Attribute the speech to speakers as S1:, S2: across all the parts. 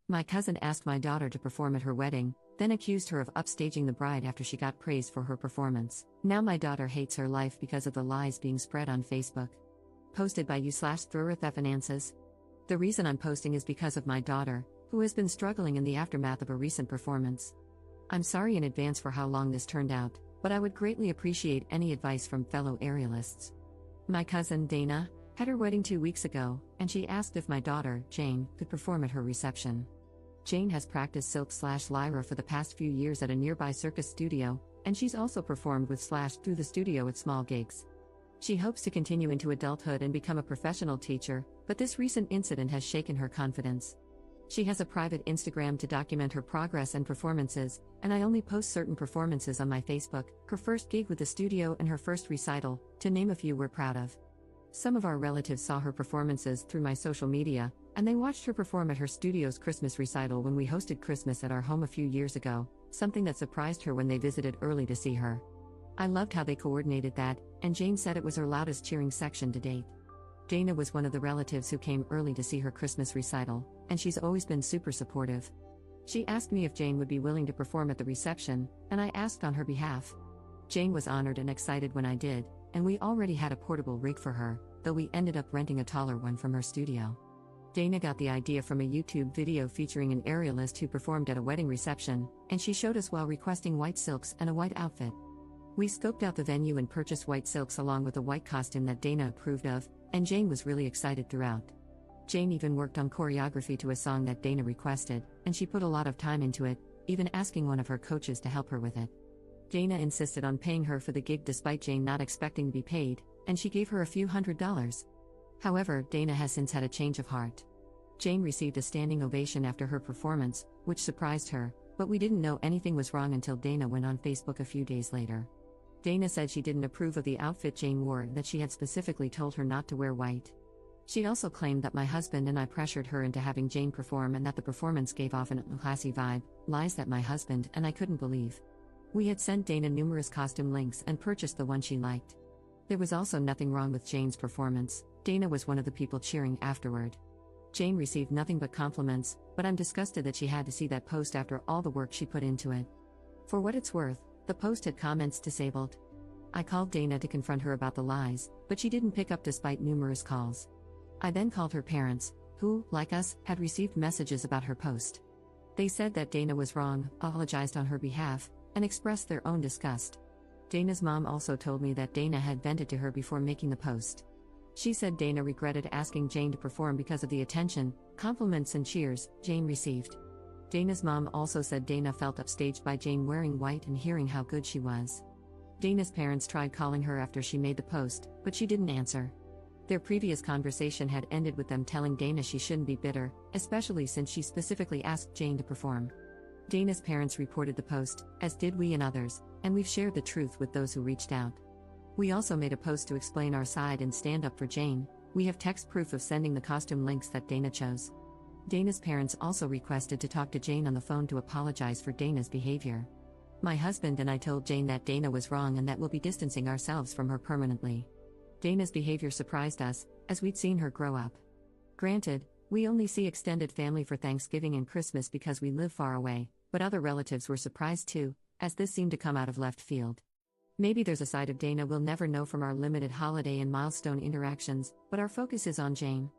S1: My cousin asked my daughter to perform at her wedding, then accused her of upstaging the bride after she got praised for her performance. Now my daughter hates her life because of the lies being spread on Facebook. Posted by you/Finances. The reason I'm posting is because of my daughter, who has been struggling in the aftermath of a recent performance. I'm sorry in advance for how long this turned out, but I would greatly appreciate any advice from fellow aerialists. My cousin, Dana, had her wedding 2 weeks ago, and she asked if my daughter, Jane, could perform at her reception. Jane has practiced silk/lyra for the past few years at a nearby circus studio, and she's also performed with Slash through the studio at small gigs. She hopes to continue into adulthood and become a professional teacher, but this recent incident has shaken her confidence. She has a private Instagram to document her progress and performances, and I only post certain performances on my Facebook, her first gig with the studio and her first recital, to name a few we're proud of. Some of our relatives saw her performances through my social media, and they watched her perform at her studio's Christmas recital when we hosted Christmas at our home a few years ago, something that surprised her when they visited early to see her. I loved how they coordinated that, and Jane said it was her loudest cheering section to date. Dana was one of the relatives who came early to see her Christmas recital, and she's always been super supportive. She asked me if Jane would be willing to perform at the reception, and I asked on her behalf. Jane was honored and excited when I did, and we already had a portable rig for her, though we ended up renting a taller one from her studio. Dana got the idea from a YouTube video featuring an aerialist who performed at a wedding reception, and she showed us while requesting white silks and a white outfit. We scoped out the venue and purchased white silks along with a white costume that Dana approved of, and Jane was really excited throughout. Jane even worked on choreography to a song that Dana requested, and she put a lot of time into it, even asking one of her coaches to help her with it. Dana insisted on paying her for the gig despite Jane not expecting to be paid, and she gave her a few $100s. However, Dana has since had a change of heart. Jane received a standing ovation after her performance, which surprised her, but we didn't know anything was wrong until Dana went on Facebook a few days later. Dana said she didn't approve of the outfit Jane wore, that she had specifically told her not to wear white. She also claimed that my husband and I pressured her into having Jane perform and that the performance gave off an unclassy vibe, lies that my husband and I couldn't believe. We had sent Dana numerous costume links and purchased the one she liked. There was also nothing wrong with Jane's performance. Dana was one of the people cheering afterward. Jane received nothing but compliments, but I'm disgusted that she had to see that post after all the work she put into it. For what it's worth, the post had comments disabled. I called Dana to confront her about the lies, but she didn't pick up despite numerous calls. I then called her parents, who, like us, had received messages about her post. They said that Dana was wrong, apologized on her behalf, and expressed their own disgust. Dana's mom also told me that Dana had vented to her before making the post. She said Dana regretted asking Jane to perform because of the attention, compliments and cheers Jane received. Dana's mom also said Dana felt upstaged by Jane wearing white and hearing how good she was. Dana's parents tried calling her after she made the post, but she didn't answer. Their previous conversation had ended with them telling Dana she shouldn't be bitter, especially since she specifically asked Jane to perform. Dana's parents reported the post, as did we and others, and we've shared the truth with those who reached out. We also made a post to explain our side and stand up for Jane. We have text proof of sending the costume links that Dana chose. Dana's parents also requested to talk to Jane on the phone to apologize for Dana's behavior. My husband and I told Jane that Dana was wrong and that we'll be distancing ourselves from her permanently. Dana's behavior surprised us, as we'd seen her grow up. Granted, we only see extended family for Thanksgiving and Christmas because we live far away, but other relatives were surprised too, as this seemed to come out of left field. Maybe there's a side of Dana we'll never know from our limited holiday and milestone interactions, but our focus is on Jane.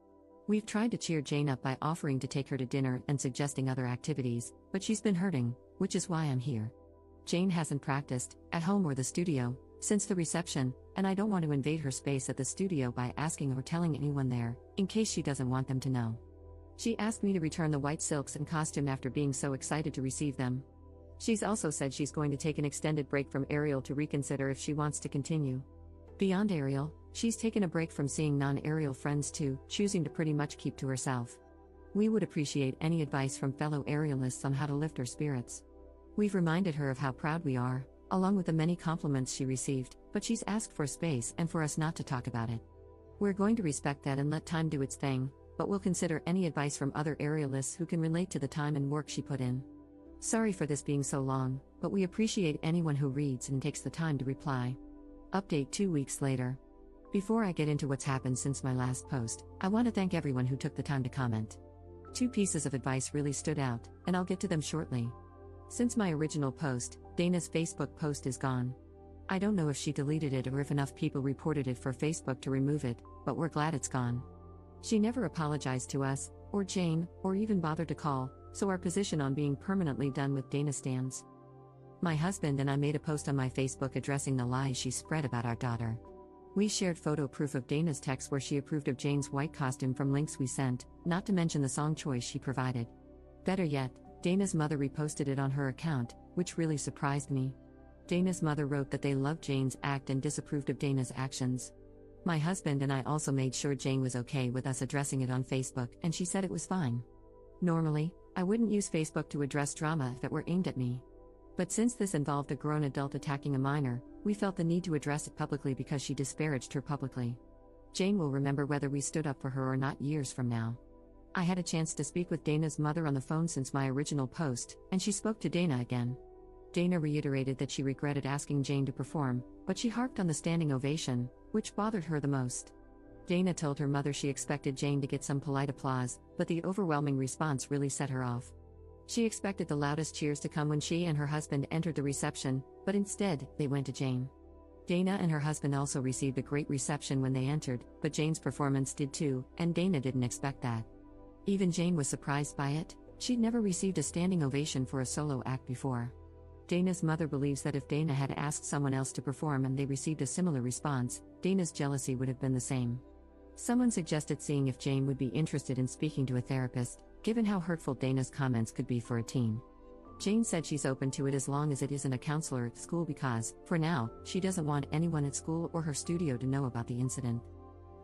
S1: We've tried to cheer Jane up by offering to take her to dinner and suggesting other activities, but she's been hurting, which is why I'm here. Jane hasn't practiced, at home or the studio, since the reception, and I don't want to invade her space at the studio by asking or telling anyone there, in case she doesn't want them to know. She asked me to return the white silks and costume after being so excited to receive them. She's also said she's going to take an extended break from aerial to reconsider if she wants to continue. Beyond aerial, she's taken a break from seeing non-aerial friends too, choosing to pretty much keep to herself. We would appreciate any advice from fellow aerialists on how to lift her spirits. We've reminded her of how proud we are, along with the many compliments she received, but she's asked for space and for us not to talk about it. We're going to respect that and let time do its thing, but we'll consider any advice from other aerialists who can relate to the time and work she put in. Sorry for this being so long, but we appreciate anyone who reads and takes the time to reply. Update 2 weeks later. Before I get into what's happened since my last post, I want to thank everyone who took the time to comment. Two pieces of advice really stood out, and I'll get to them shortly. Since my original post, Dana's Facebook post is gone. I don't know if she deleted it or if enough people reported it for Facebook to remove it, but we're glad it's gone. She never apologized to us, or Jane, or even bothered to call, so our position on being permanently done with Dana stands. My husband and I made a post on my Facebook addressing the lies she spread about our daughter. We shared photo proof of Dana's text where she approved of Jane's white costume from links we sent, not to mention the song choice she provided. Better yet, Dana's mother reposted it on her account, which really surprised me. Dana's mother wrote that they loved Jane's act and disapproved of Dana's actions. My husband and I also made sure Jane was okay with us addressing it on Facebook, and she said it was fine. Normally, I wouldn't use Facebook to address drama if it were aimed at me. But since this involved a grown adult attacking a minor, we felt the need to address it publicly because she disparaged her publicly. Jane will remember whether we stood up for her or not years from now. I had a chance to speak with Dana's mother on the phone since my original post, and she spoke to Dana again. Dana reiterated that she regretted asking Jane to perform, but she harped on the standing ovation, which bothered her the most. Dana told her mother she expected Jane to get some polite applause, but the overwhelming response really set her off. She expected the loudest cheers to come when she and her husband entered the reception, but instead, they went to Jane. Dana and her husband also received a great reception when they entered, but Jane's performance did too, and Dana didn't expect that. Even Jane was surprised by it. She'd never received a standing ovation for a solo act before. Dana's mother believes that if Dana had asked someone else to perform and they received a similar response, Dana's jealousy would have been the same. Someone suggested seeing if Jane would be interested in speaking to a therapist, given how hurtful Dana's comments could be for a teen. Jane said she's open to it as long as it isn't a counselor at school because, for now, she doesn't want anyone at school or her studio to know about the incident.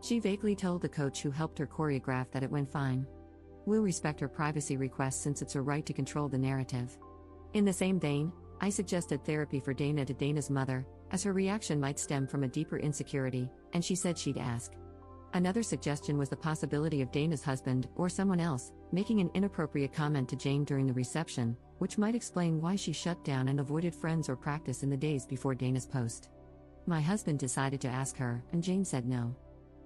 S1: She vaguely told the coach who helped her choreograph that it went fine. We'll respect her privacy request since it's her right to control the narrative. In the same vein, I suggested therapy for Dana to Dana's mother, as her reaction might stem from a deeper insecurity, and she said she'd ask. Another suggestion was the possibility of Dana's husband, or someone else, making an inappropriate comment to Jane during the reception, which might explain why she shut down and avoided friends or practice in the days before Dana's post. My husband decided to ask her, and Jane said no.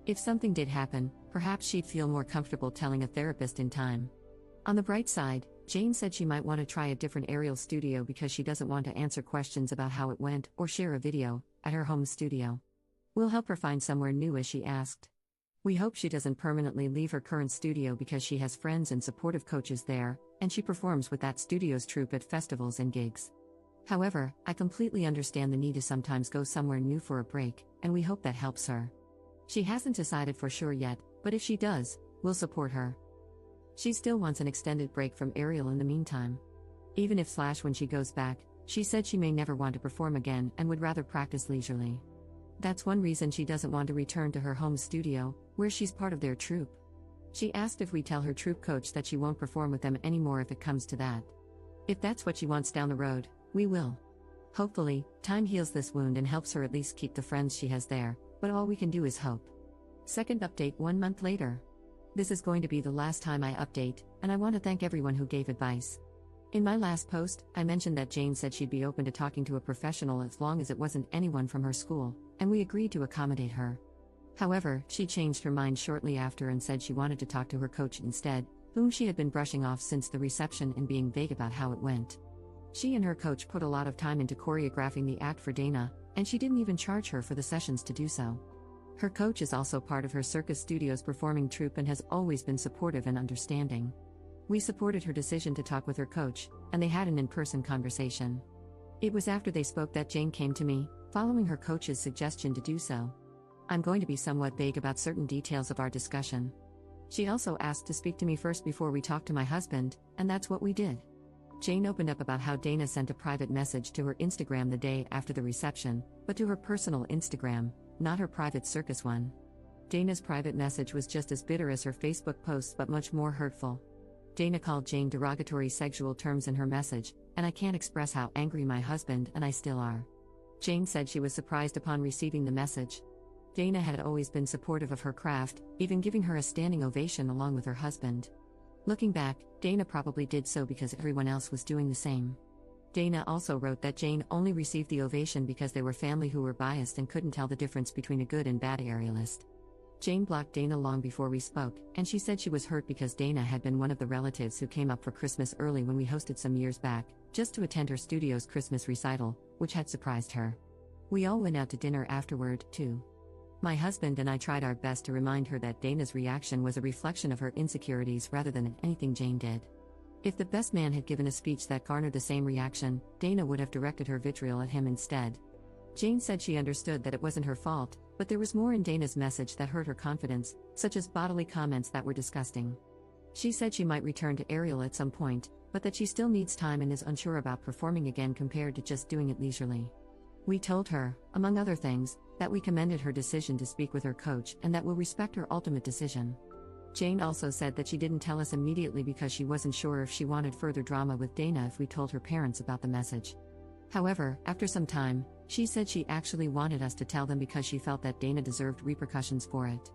S1: If something did happen, perhaps she'd feel more comfortable telling a therapist in time. On the bright side, Jane said she might want to try a different aerial studio because she doesn't want to answer questions about how it went or share a video at her home studio. We'll help her find somewhere new as she asked. We hope she doesn't permanently leave her current studio because she has friends and supportive coaches there, and she performs with that studio's troupe at festivals and gigs. However, I completely understand the need to sometimes go somewhere new for a break, and we hope that helps her. She hasn't decided for sure yet, but if she does, we'll support her. She still wants an extended break from aerial in the meantime. Even if when she goes back, she said she may never want to perform again and would rather practice leisurely. That's one reason she doesn't want to return to her home studio, where she's part of their troupe. She asked if we tell her troupe coach that she won't perform with them anymore if it comes to that. If that's what she wants down the road, we will. Hopefully, time heals this wound and helps her at least keep the friends she has there, but all we can do is hope. Second update 1 month later. This is going to be the last time I update, and I want to thank everyone who gave advice. In my last post, I mentioned that Jane said she'd be open to talking to a professional as long as it wasn't anyone from her school, and we agreed to accommodate her. However, she changed her mind shortly after and said she wanted to talk to her coach instead, whom she had been brushing off since the reception and being vague about how it went. She and her coach put a lot of time into choreographing the act for Dana, and she didn't even charge her for the sessions to do so. Her coach is also part of her circus studio's performing troupe and has always been supportive and understanding. We supported her decision to talk with her coach, and they had an in-person conversation. It was after they spoke that Jane came to me, following her coach's suggestion to do so. I'm going to be somewhat vague about certain details of our discussion. She also asked to speak to me first before we talked to my husband, and that's what we did. Jane opened up about how Dana sent a private message to her Instagram the day after the reception, but to her personal Instagram, not her private circus one. Dana's private message was just as bitter as her Facebook posts but much more hurtful. Dana called Jane derogatory sexual terms in her message, and I can't express how angry my husband and I still are. Jane said she was surprised upon receiving the message. Dana had always been supportive of her craft, even giving her a standing ovation along with her husband. Looking back, Dana probably did so because everyone else was doing the same. Dana also wrote that Jane only received the ovation because they were family who were biased and couldn't tell the difference between a good and bad aerialist. Jane blocked Dana long before we spoke, and she said she was hurt because Dana had been one of the relatives who came up for Christmas early when we hosted some years back, just to attend her studio's Christmas recital, which had surprised her. We all went out to dinner afterward, too. My husband and I tried our best to remind her that Dana's reaction was a reflection of her insecurities rather than anything Jane did. If the best man had given a speech that garnered the same reaction, Dana would have directed her vitriol at him instead. Jane said she understood that it wasn't her fault, but there was more in Dana's message that hurt her confidence, such as bodily comments that were disgusting. She said she might return to Ariel at some point, but that she still needs time and is unsure about performing again compared to just doing it leisurely. We told her, among other things, that we commended her decision to speak with her coach and that we'll respect her ultimate decision. Jane also said that she didn't tell us immediately because she wasn't sure if she wanted further drama with Dana if we told her parents about the message. However, after some time, she said she actually wanted us to tell them because she felt that Dana deserved repercussions for it.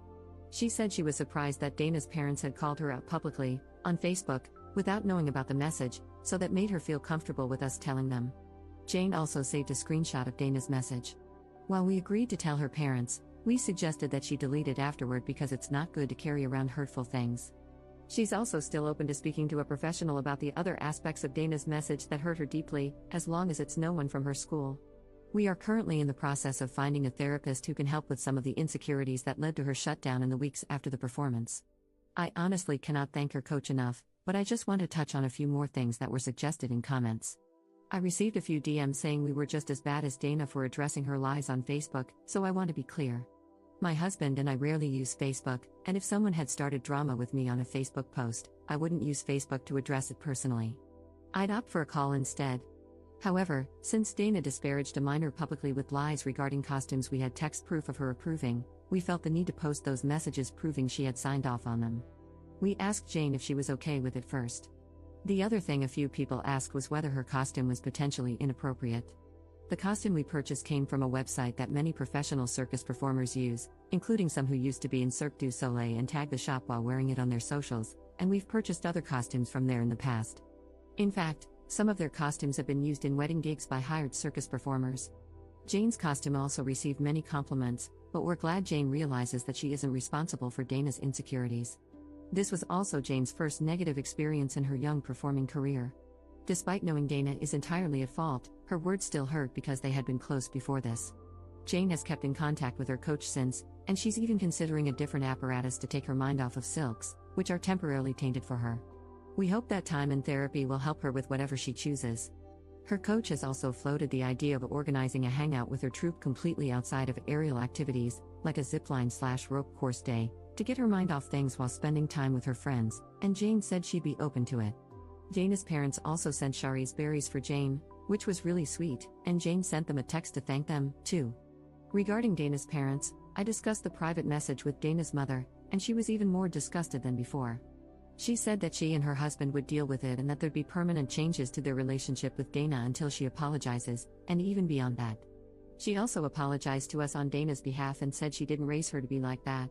S1: She said she was surprised that Dana's parents had called her out publicly, on Facebook, without knowing about the message, so that made her feel comfortable with us telling them. Jane also saved a screenshot of Dana's message. While we agreed to tell her parents, we suggested that she delete it afterward because it's not good to carry around hurtful things. She's also still open to speaking to a professional about the other aspects of Dana's message that hurt her deeply, as long as it's no one from her school. We are currently in the process of finding a therapist who can help with some of the insecurities that led to her shutdown in the weeks after the performance. I honestly cannot thank her coach enough, but I just want to touch on a few more things that were suggested in comments. I received a few DMs saying we were just as bad as Dana for addressing her lies on Facebook, so I want to be clear. My husband and I rarely use Facebook, and if someone had started drama with me on a Facebook post, I wouldn't use Facebook to address it personally. I'd opt for a call instead. However, since Dana disparaged a minor publicly with lies regarding costumes we had text proof of her approving, we felt the need to post those messages proving she had signed off on them. We asked Jane if she was okay with it first. The other thing a few people asked was whether her costume was potentially inappropriate. The costume we purchased came from a website that many professional circus performers use, including some who used to be in Cirque du Soleil and tag the shop while wearing it on their socials, and we've purchased other costumes from there in the past. In fact, some of their costumes have been used in wedding gigs by hired circus performers. Jane's costume also received many compliments, but we're glad Jane realizes that she isn't responsible for Dana's insecurities. This was also Jane's first negative experience in her young performing career. Despite knowing Dana is entirely at fault, her words still hurt because they had been close before this. Jane has kept in contact with her coach since, and she's even considering a different apparatus to take her mind off of silks, which are temporarily tainted for her. We hope that time in therapy will help her with whatever she chooses. Her coach has also floated the idea of organizing a hangout with her troupe completely outside of aerial activities, like a zipline/rope course day, to get her mind off things while spending time with her friends, and Jane said she'd be open to it. Dana's parents also sent Shari's berries for Jane, which was really sweet, and Jane sent them a text to thank them, too. Regarding Dana's parents, I discussed the private message with Dana's mother, and she was even more disgusted than before. She said that she and her husband would deal with it and that there'd be permanent changes to their relationship with Dana until she apologizes, and even beyond that. She also apologized to us on Dana's behalf and said she didn't raise her to be like that.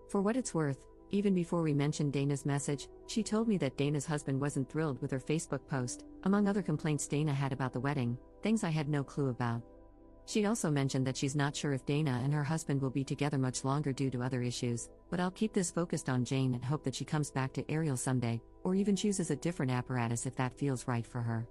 S1: For what it's worth, even before we mentioned Dana's message, she told me that Dana's husband wasn't thrilled with her Facebook post, among other complaints Dana had about the wedding, things I had no clue about. She also mentioned that she's not sure if Dana and her husband will be together much longer due to other issues, but I'll keep this focused on Jane and hope that she comes back to Ariel someday, or even chooses a different apparatus if that feels right for her.